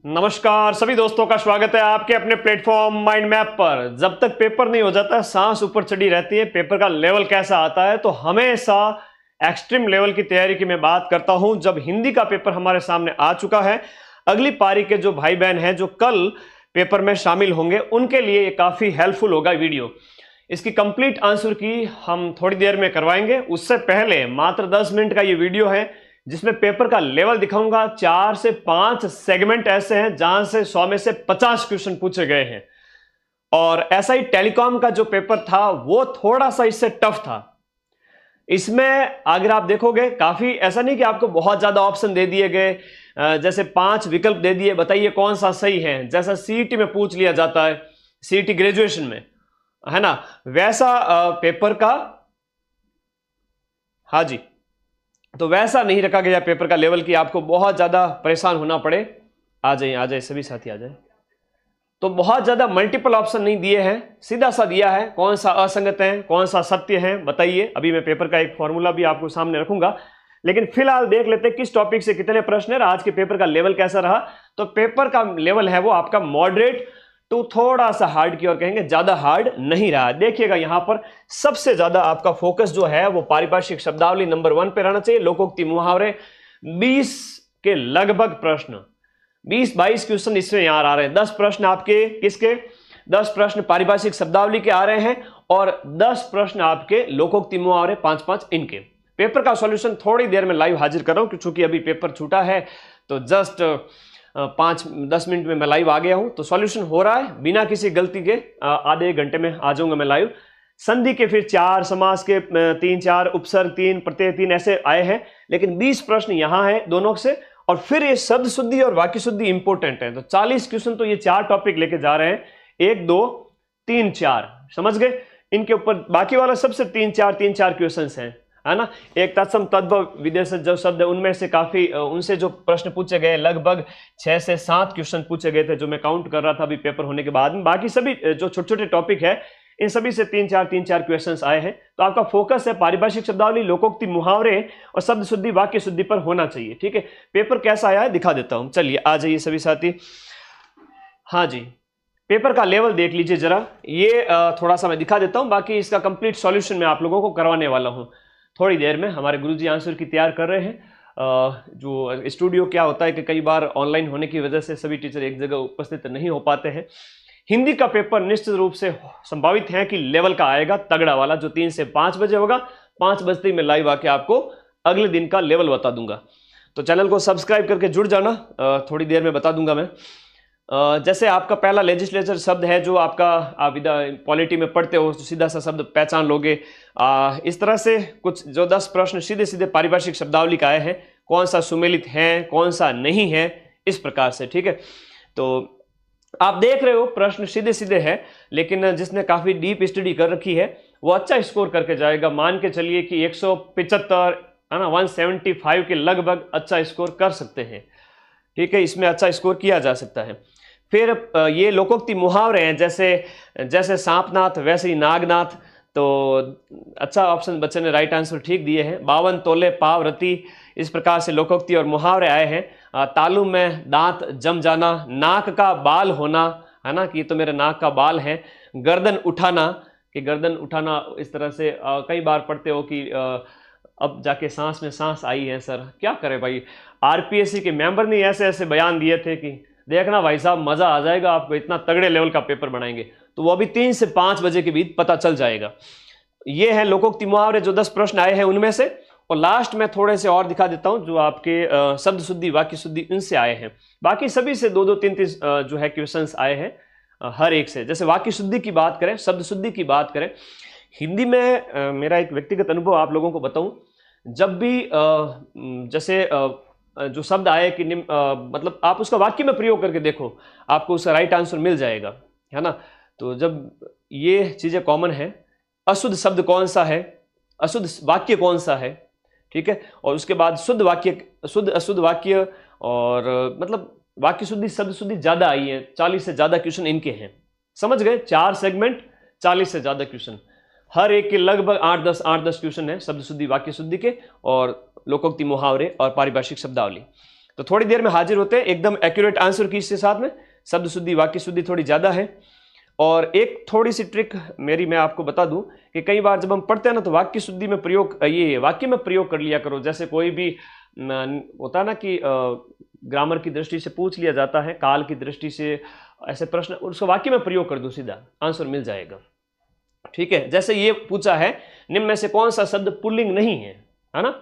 नमस्कार सभी दोस्तों का स्वागत है आपके अपने प्लेटफॉर्म माइंड मैप पर। जब तक पेपर नहीं हो जाता सांस ऊपर चढ़ी रहती है। पेपर का लेवल कैसा आता है, तो हमेशा एक्सट्रीम लेवल की तैयारी की मैं बात करता हूं। जब हिंदी का पेपर हमारे सामने आ चुका है, अगली पारी के जो भाई बहन हैं जो कल पेपर में शामिल होंगे, उनके लिए ये काफी हेल्पफुल होगा वीडियो। इसकी कंप्लीट आंसर की हम थोड़ी देर में करवाएंगे। उससे पहले मात्र 10 मिनट का ये वीडियो है जिसमें पेपर का लेवल दिखाऊंगा। 4 से 5 सेगमेंट ऐसे हैं जहां से 100 में से 50 क्वेश्चन पूछे गए हैं। और ऐसा ही टेलीकॉम का जो पेपर था वो थोड़ा सा इससे टफ था। इसमें अगर आप देखोगे काफी ऐसा नहीं कि आपको बहुत ज्यादा ऑप्शन दे दिए गए, जैसे 5 विकल्प दे दिए, बताइए कौन सा सही है, जैसा सीईटी में पूछ लिया जाता है, सीईटी ग्रेजुएशन में, है ना, वैसा पेपर का, हाँ जी, तो वैसा नहीं रखा गया पेपर का लेवल कि आपको बहुत ज्यादा परेशान होना पड़े। आ जाइए सभी साथी आ जाए। तो बहुत ज्यादा मल्टीपल ऑप्शन नहीं दिए हैं, सीधा सा दिया है कौन सा असंगत है कौन सा सत्य है बताइए। अभी मैं पेपर का एक फॉर्मूला भी आपको सामने रखूंगा, लेकिन फिलहाल देख लेते हैं किस टॉपिक से कितने प्रश्न है, आज के पेपर का लेवल कैसा रहा। तो पेपर का लेवल है वो आपका मॉडरेट टू थोड़ा सा हार्ड की ओर कहेंगे, ज्यादा हार्ड नहीं रहा। देखिएगा यहां पर सबसे ज्यादा आपका फोकस जो है वो पारिभाषिक शब्दावली नंबर 1 पे रहना चाहिए। लोकोक्ति मुहावरे 20 के लगभग प्रश्न, 20-22 क्वेश्चन इसमें यहां आ रहे हैं। 10 प्रश्न आपके किसके, 10 प्रश्न पारिभाषिक शब्दावली के आ रहे हैं और 10 प्रश्न आपके लोकोक्ति मुहावरे 5-5 इनके। पेपर का सॉल्यूशन थोड़ी देर में लाइव हाजिर कर रहा हूं क्योंकि अभी पेपर छूटा है, तो जस्ट 5-10 मिनट में मैं लाइव आ गया हूं। तो सॉल्यूशन हो रहा है बिना किसी गलती के, आधे एक घंटे में आ जाऊंगा मैं लाइव। संधि के फिर 4, समास के 3-4, उपसर्ग 3, प्रत्यय 3 ऐसे आए हैं, लेकिन 20 प्रश्न यहां है दोनों से। और फिर ये शब्द शुद्धि और वाक्य शुद्धि इंपॉर्टेंट है, तो 40 क्वेश्चन तो ये 4 टॉपिक लेके जा रहे हैं, 1, 2, 3, 4, समझ गए। इनके ऊपर बाकी वाला सबसे 3-4 क्वेश्चन हैं, है ना। एक तत्सम तद्भव विदेशज जो शब्द है उनमें से काफी उनसे जो प्रश्न पूछे गए लगभग 6 से 7 क्वेश्चन पूछे गए थे, जो मैं काउंट कर रहा था अभी पेपर होने के बाद में। बाकी सभी जो छोटे छोटे टॉपिक है इन सभी से 3-4 क्वेश्चंस आए हैं। तो आपका फोकस है पारिभाषिक शब्दावली, लोकोक्ति मुहावरे और शब्द शुद्धि वाक्य शुद्धि पर होना चाहिए, ठीक है। पेपर कैसा आया है दिखा देता हूं, चलिए आ जाइए सभी साथी। हाँ जी, पेपर का लेवल देख लीजिए जरा, ये थोड़ा सा मैं दिखा देता हूं, बाकी इसका कंप्लीट सॉल्यूशन मैं आप लोगों को करवाने वाला हूं थोड़ी देर में। हमारे गुरुजी आंसर की तैयार कर रहे हैं। जो स्टूडियो क्या होता है कि कई बार ऑनलाइन होने की वजह से सभी टीचर एक जगह उपस्थित नहीं हो पाते हैं। हिंदी का पेपर निश्चित रूप से संभावित है कि लेवल का आएगा तगड़ा वाला, जो 3 से 5 बजे होगा। 5 बजते ही मैं लाइव आके आपको अगले दिन का लेवल बता दूंगा। तो चैनल को सब्सक्राइब करके जुड़ जाना, थोड़ी देर में बता दूंगा मैं। जैसे आपका पहला लेजिस्लेचर शब्द है जो आपका आप पॉलिटी में पढ़ते हो, सीधा सा शब्द पहचान लोगे। इस तरह से कुछ जो 10 प्रश्न सीधे सीधे पारिभाषिक शब्दावली का आए हैं, कौन सा सुमेलित है कौन सा नहीं है, इस प्रकार से, ठीक है। तो आप देख रहे हो प्रश्न सीधे सीधे है, लेकिन जिसने काफी डीप स्टडी कर रखी है वो अच्छा स्कोर करके जाएगा। मान के चलिए कि 175 है ना, 175 के लगभग अच्छा स्कोर कर सकते हैं, ठीक है। इसमें अच्छा स्कोर किया जा सकता है। फिर ये लोकोक्ति मुहावरे हैं, जैसे सांपनाथ वैसे ही नागनाथ, तो अच्छा ऑप्शन बच्चे ने राइट आंसर ठीक दिए हैं। 52 तोले पाव रति, इस प्रकार से लोकोक्ति और मुहावरे आए हैं। तालू में दांत जम जाना, नाक का बाल होना, है ना, कि ये तो मेरे नाक का बाल है। गर्दन उठाना, कि गर्दन उठाना इस तरह से कई बार पढ़ते हो कि अब जाके सांस में सांस आई है सर, क्या करे भाई। आरपीएससी के मेंबर ने ऐसे ऐसे बयान दिए थे कि देखना भाई साहब मजा आ जाएगा आपको, इतना तगड़े लेवल का पेपर बनाएंगे। तो वो अभी 3 से 5 बजे के बीच पता चल जाएगा। ये है लोकोक्ति मुहावरे जो 10 प्रश्न आए हैं उनमें से। और लास्ट में थोड़े से और दिखा देता हूं जो आपके शब्द शुद्धि वाक्य शुद्धि इनसे आए हैं। बाकी सभी से 2-2 3-3 जो है क्वेश्चंस आए हैं हर एक से। जैसे वाक्य शुद्धि की बात करें, शब्द शुद्धि की बात करें, हिंदी में मेरा एक व्यक्तिगत अनुभव आप लोगों को बताऊं, जब भी जैसे जो शब्द आए कि मतलब आप उसका वाक्य में प्रयोग करके देखो, आपको उसका राइट आंसर मिल जाएगा, है ना। तो जब ये चीजें कॉमन है, अशुद्ध शब्द कौन सा है, अशुद्ध वाक्य कौन सा है, ठीक है। और उसके बाद शुद्ध वाक्य, शुद्ध अशुद्ध वाक्य, और मतलब वाक्य शुद्धि शब्द शुद्धि ज्यादा आई है। 40 से ज्यादा क्वेश्चन इनके हैं, समझ गए। 4 सेगमेंट, 40 से ज्यादा क्वेश्चन, हर एक के लगभग 8-10 क्वेश्चन है शब्द शुद्धि वाक्य शुद्धि के, और लोकोक्ति मुहावरे और पारिभाषिक शब्दावली। तो थोड़ी देर में हाजिर होते हैं एकदम एक्यूरेट आंसर की के साथ में। शब्द शुद्धि वाक्य शुद्धि थोड़ी ज़्यादा है। और एक थोड़ी सी ट्रिक मेरी मैं आपको बता दूं कि कई बार जब हम पढ़ते हैं ना तो वाक्य शुद्धि में प्रयोग, ये वाक्य में प्रयोग कर लिया करो। जैसे कोई भी होता है ना कि ग्रामर की दृष्टि से पूछ लिया जाता है, काल की दृष्टि से ऐसे प्रश्न, उसको वाक्य में प्रयोग कर दो, सीधा आंसर मिल जाएगा। ठीक है, जैसे ये पूछा है निम्न में से कौन सा शब्द पुल्लिंग नहीं है, है ना,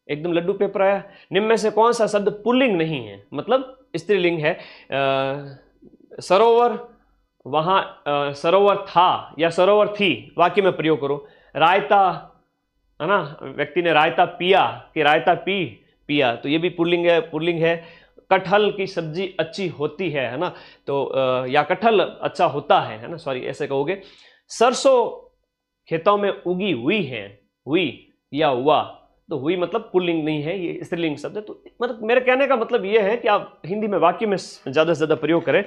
एकदम लड्डू पेपर आया। निम्न में से कौन सा शब्द पुल्लिंग नहीं है, मतलब स्त्रीलिंग है। सरोवर, वहां सरोवर था या सरोवर थी, वाक्य में प्रयोग करो। रायता, है ना, व्यक्ति ने रायता पिया कि रायता पिया, तो ये भी पुल्लिंग है। कटहल की सब्जी अच्छी होती है ना, तो या कटहल अच्छा होता है ना, सॉरी ऐसे कहोगे। सरसों खेतों में उगी हुई है, हुई या हुआ, तो हुई मतलब पुल्लिंग नहीं है, ये स्त्रीलिंग शब्द है। तो मतलब मेरे कहने का मतलब ये है कि आप हिंदी में वाक्य में ज़्यादा से ज़्यादा प्रयोग करें।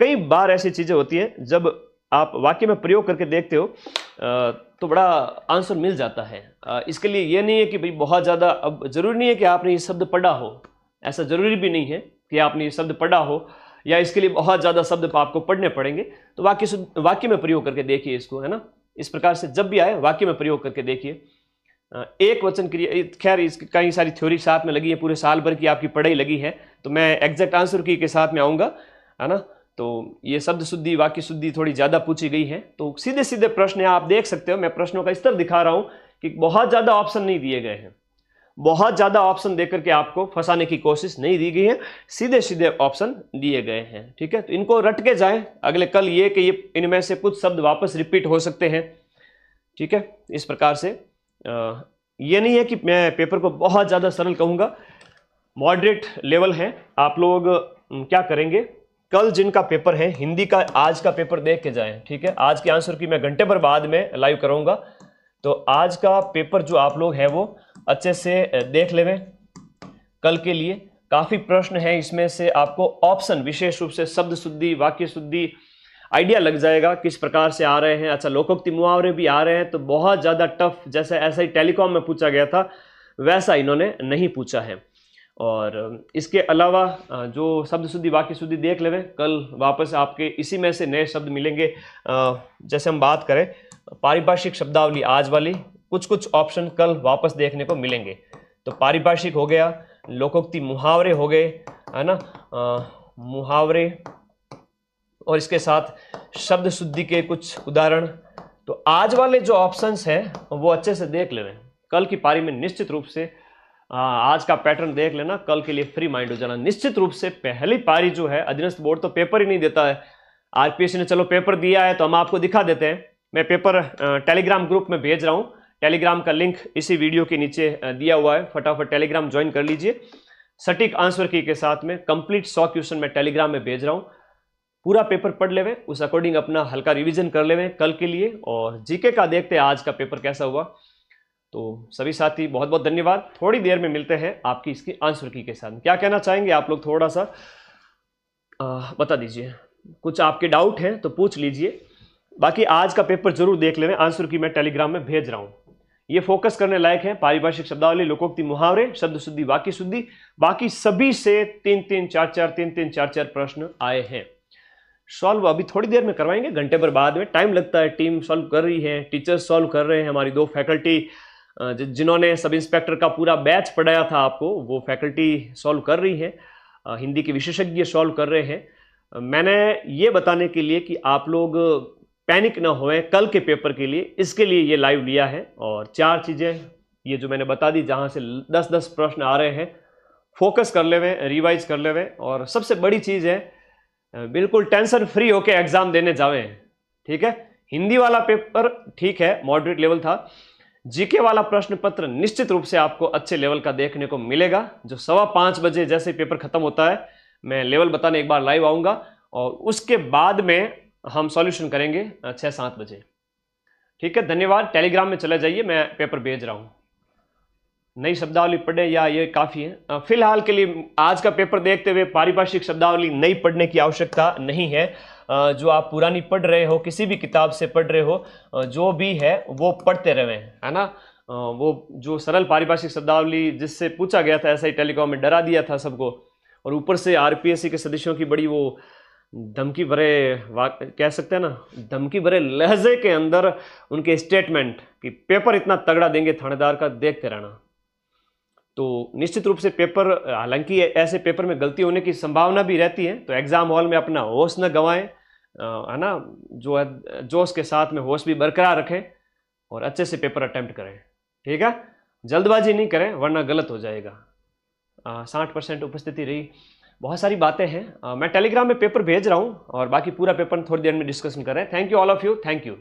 कई बार ऐसी चीज़ें होती हैं जब आप वाक्य में प्रयोग करके देखते हो तो बड़ा आंसर मिल जाता है। इसके लिए ये नहीं है कि भाई बहुत ज़्यादा, अब ज़रूरी नहीं है कि आपने ये शब्द पढ़ा हो, ऐसा ज़रूरी भी नहीं है कि आपने ये शब्द पढ़ा हो या इसके लिए बहुत ज़्यादा शब्द आपको पढ़ने पड़ेंगे। तो वाक्य में प्रयोग करके देखिए इसको, है ना। इस प्रकार से जब भी आए वाक्य में प्रयोग करके देखिए। एक वचन क्रिया, खैर इसकी कई सारी थ्योरी साथ में लगी है, पूरे साल भर की आपकी पढ़ाई लगी है, तो मैं एग्जैक्ट आंसर की के साथ में आऊँगा, है ना। तो ये शब्द शुद्धि वाक्य शुद्धि थोड़ी ज़्यादा पूछी गई है, तो सीधे सीधे प्रश्न आप देख सकते हो। मैं प्रश्नों का स्तर दिखा रहा हूँ कि बहुत ज़्यादा ऑप्शन नहीं दिए गए हैं, बहुत ज़्यादा ऑप्शन देकर के आपको फंसाने की कोशिश नहीं दी गई है, सीधे सीधे ऑप्शन दिए गए हैं। ठीक है, तो इनको रट के जाएं अगले कल, ये कि ये इनमें से कुछ शब्द वापस रिपीट हो सकते हैं। ठीक है, इस प्रकार से ये नहीं है कि मैं पेपर को बहुत ज़्यादा सरल कहूँगा, मॉडरेट लेवल है। आप लोग क्या करेंगे, कल जिनका पेपर है हिंदी का, आज का पेपर देख के जाएं। ठीक है, आज के आंसर की मैं घंटे भर बाद में लाइव करूँगा, तो आज का पेपर जो आप लोग हैं वो अच्छे से देख लेवें। कल के लिए काफ़ी प्रश्न हैं, इसमें से आपको ऑप्शन विशेष रूप से शब्द शुद्धि वाक्य शुद्धि आइडिया लग जाएगा किस प्रकार से आ रहे हैं। अच्छा, लोकोक्ति मुहावरे भी आ रहे हैं, तो बहुत ज़्यादा टफ, जैसे ऐसा ही टेलीकॉम में पूछा गया था वैसा इन्होंने नहीं पूछा है। और इसके अलावा जो शब्द शुद्धि वाक्य शुद्धि देख लेवें, कल वापस आपके इसी में से नए शब्द मिलेंगे। जैसे हम बात करें पारिभाषिक शब्दावली, आज वाली कुछ ऑप्शन कल वापस देखने को मिलेंगे। तो पारिभाषिक हो गया, लोकोक्ति मुहावरे हो गए, है ना, मुहावरे, और इसके साथ शब्द शुद्धि के कुछ उदाहरण। तो आज वाले जो ऑप्शंस हैं वो अच्छे से देख लेना, कल की पारी में निश्चित रूप से आज का पैटर्न देख लेना, कल के लिए फ्री माइंड हो जाना। निश्चित रूप से पहली पारी जो है, अधीनस्थ बोर्ड तो पेपर ही नहीं देता है, आरपीएससी ने चलो पेपर दिया है तो हम आपको दिखा देते हैं। मैं पेपर टेलीग्राम ग्रुप में भेज रहा हूँ, टेलीग्राम का लिंक इसी वीडियो के नीचे दिया हुआ है, फटाफट टेलीग्राम ज्वाइन कर लीजिए। सटीक आंसर की के साथ में कंप्लीट 100 क्वेश्चन मैं टेलीग्राम में भेज रहा हूँ। पूरा पेपर पढ़ लेवे, उस अकॉर्डिंग अपना हल्का रिवीजन कर लेवे कल के लिए, और जीके का देखते हैं आज का पेपर कैसा हुआ। तो सभी साथी बहुत बहुत धन्यवाद, थोड़ी देर में मिलते हैं आपकी इसकी आंसर की के साथ। क्या कहना चाहेंगे आप लोग, थोड़ा सा बता दीजिए, कुछ आपके डाउट हैं तो पूछ लीजिए। बाकी आज का पेपर जरूर देख लेना, आंसर की मैं टेलीग्राम में भेज रहा हूँ। ये फोकस करने लायक है, पारिभाषिक शब्दावली, लोकोक्ति मुहावरे, शब्द शुद्धि वाक्य शुद्धि, बाकी सभी से 3-3 4-4 प्रश्न आए हैं। सॉल्व अभी थोड़ी देर में करवाएंगे, घंटे भर बाद में, टाइम लगता है, टीम सॉल्व कर रही है, टीचर्स सॉल्व कर रहे हैं, हमारी 2 फैकल्टी जिन्होंने सब इंस्पेक्टर का पूरा बैच पढ़ाया था आपको, वो फैकल्टी सॉल्व कर रही है, हिंदी के विशेषज्ञ सॉल्व कर रहे हैं। मैंने ये बताने के लिए कि आप लोग पैनिक ना होएं कल के पेपर के लिए, इसके लिए ये लाइव लिया है। और 4 चीज़ें ये जो मैंने बता दी, जहाँ से 10-10 प्रश्न आ रहे हैं, फोकस कर लेवें, रिवाइज कर लेवें, और सबसे बड़ी चीज़ है बिल्कुल टेंशन फ्री होके एग्जाम देने जावें। ठीक है, हिंदी वाला पेपर ठीक है मॉडरेट लेवल था, जीके वाला प्रश्न पत्र निश्चित रूप से आपको अच्छे लेवल का देखने को मिलेगा। जो 5:15 बजे जैसे पेपर खत्म होता है, मैं लेवल बताने एक बार लाइव आऊँगा, और उसके बाद में हम सॉल्यूशन करेंगे 6-7 बजे। ठीक है, धन्यवाद। टेलीग्राम में चले जाइए, मैं पेपर भेज रहा हूँ। नई शब्दावली पढ़े या ये काफ़ी है फिलहाल के लिए। आज का पेपर देखते हुए पारिभाषिक शब्दावली नई पढ़ने की आवश्यकता नहीं है। जो आप पुरानी पढ़ रहे हो, किसी भी किताब से पढ़ रहे हो, जो भी है वो पढ़ते रहें, है ना। वो जो सरल पारिभाषिक शब्दावली जिससे पूछा गया था, ऐसा ही टेलीकॉम में डरा दिया था सबको, और ऊपर से आरपीएससी के सदस्यों की बड़ी वो धमकी भरे कह सकते हैं ना, धमकी भरे लहजे के अंदर उनके स्टेटमेंट कि पेपर इतना तगड़ा देंगे थानेदार का, देखते रहना। तो निश्चित रूप से पेपर, हालांकि ऐसे पेपर में गलती होने की संभावना भी रहती है, तो एग्जाम हॉल में अपना होश न गंवाएं, है ना, जो है जोश के साथ में होश भी बरकरार रखें और अच्छे से पेपर अटेम्प्ट करें। ठीक है, जल्दबाजी नहीं करें वरना गलत हो जाएगा। 60% उपस्थिति रही, बहुत सारी बातें हैं। मैं टेलीग्राम में पेपर भेज रहा हूँ और बाकी पूरा पेपर थोड़ी देर में डिस्कशन करें। Thank you all of you, thank you.